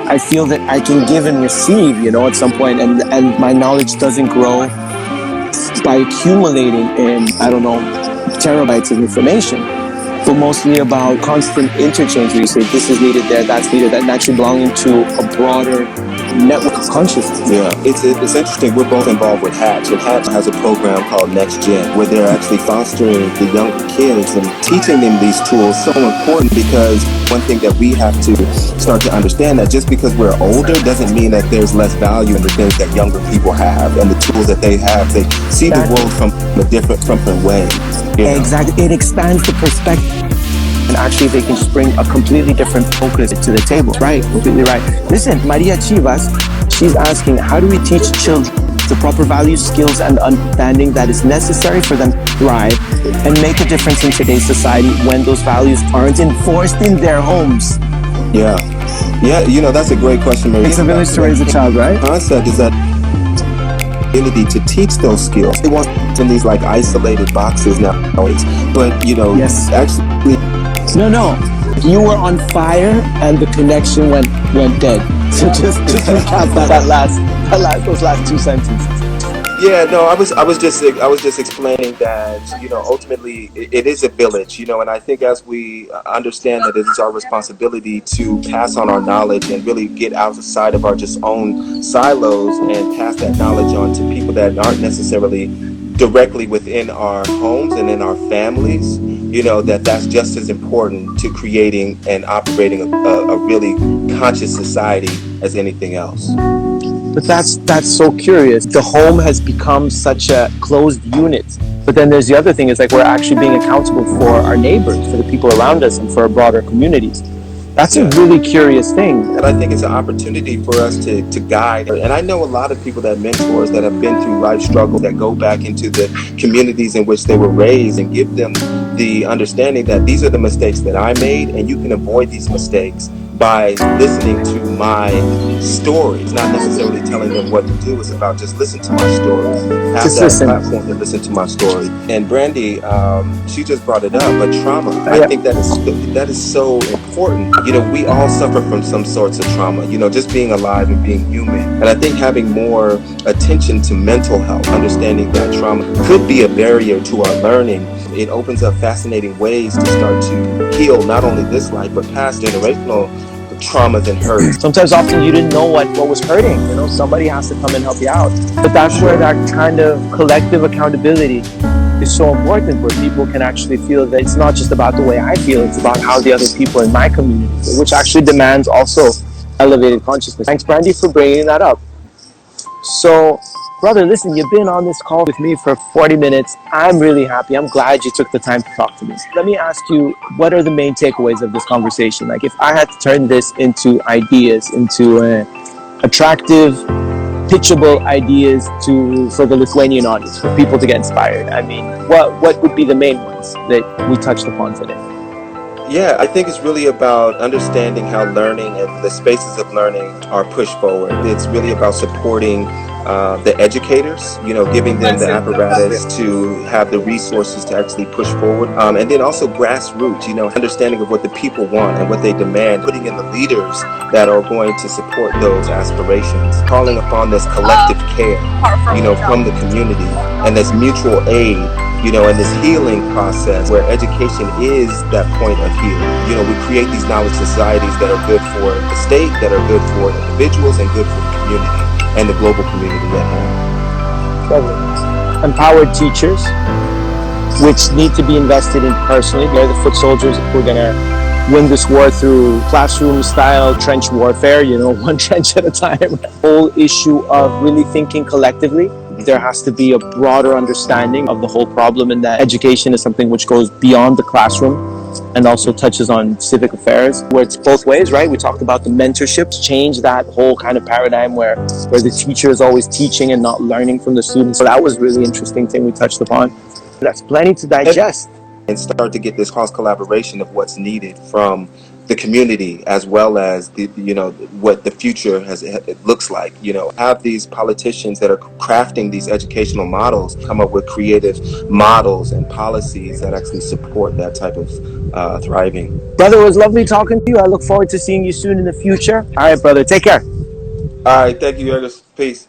I feel that I can give and receive, at some point, and my knowledge doesn't grow by accumulating in, I don't know, terabytes of information, but mostly about constant interchange where you say this is needed there, that's needed, and actually belonging to a broader network of consciousness. Yeah, it's interesting. We're both involved with HATS, and HATS has a program called Next Gen, where they're actually fostering the younger kids and teaching them these tools. So important, because one thing that we have to start to understand, that just because we're older doesn't mean that there's less value in the things that younger people have and the tools that they have. They see the world from a different way. Exactly. It expands the perspective. And actually, they can bring a completely different focus to the table. Right, completely right. Listen, Maria Chivas, she's asking, how do we teach children the proper values, skills, and understanding that is necessary for them to thrive and make a difference in today's society when those values aren't enforced in their homes? Yeah, that's a great question, Maria. It's a village to raise a child, right? The concept is that ability to teach those skills. They want in these like isolated boxes nowadays, but yes. Actually. No. You were on fire and the connection went dead. So just recap those last two sentences. Yeah, no, I was just explaining that ultimately it is a village, and I think as we understand that it is our responsibility to pass on our knowledge and really get outside of our just own silos and pass that knowledge on to people that aren't necessarily directly within our homes and in our families, that's just as important to creating and operating a really conscious society as anything else. But that's so curious. The home has become such a closed unit. But then there's the other thing, is like we're actually being accountable for our neighbors, for the people around us, and for our broader communities. That's a really curious thing. And I think it's an opportunity for us to guide. And I know a lot of people that mentors that have been through life struggles that go back into the communities in which they were raised and give them the understanding that these are the mistakes that I made, and you can avoid these mistakes by listening to my stories, not necessarily telling them what to do. It's about just listen to my stories. Have just that listen. Platform to listen to my story. And Brandy, she just brought it up, but trauma. I think that is so important. We all suffer from some sorts of trauma. Just being alive and being human. And I think having more attention to mental health, understanding that trauma could be a barrier to our learning. It opens up fascinating ways to start to heal not only this life, but past generational traumas and hurts. Sometimes often you didn't know what was hurting. Somebody has to come and help you out. But that's where that kind of collective accountability is so important, where people can actually feel that it's not just about the way I feel, it's about how the other people in my community feel, which actually demands also elevated consciousness. Thanks, Brandy, for bringing that up. So, brother, listen, you've been on this call with me for 40 minutes. I'm really happy. I'm glad you took the time to talk to me. Let me ask you, what are the main takeaways of this conversation? Like, if I had to turn this into ideas, into attractive, pitchable ideas for the Lithuanian audience, for people to get inspired, what would be the main ones that we touched upon today? Yeah, I think it's really about understanding how learning and the spaces of learning are pushed forward. It's really about supporting the educators, giving them the apparatus to have the resources to actually push forward. And then also grassroots, understanding of what the people want and what they demand, putting in the leaders that are going to support those aspirations, calling upon this collective care, from the community, and this mutual aid, and this healing process where education is that point of healing. We create these knowledge societies that are good for the state, that are good for individuals, and good for the community and the global community at home. Empowered teachers, which need to be invested in personally. They're the foot soldiers if we're going to win this war through classroom-style trench warfare, one trench at a time. The whole issue of really thinking collectively. There has to be a broader understanding of the whole problem, and that education is something which goes beyond the classroom and also touches on civic affairs, where it's both ways, right? We talked about the mentorships, change that whole kind of paradigm where the teacher is always teaching and not learning from the students. So that was really interesting thing we touched upon. That's plenty to digest. And start to get this cross collaboration of what's needed from the community as well as the what the future has it looks like. Have these politicians that are crafting these educational models come up with creative models and policies that actually support that type of thriving. Brother, it was lovely talking to you. I look forward to seeing you soon in the future. All right, brother. Take care. All right, thank you, Jurgis. Peace.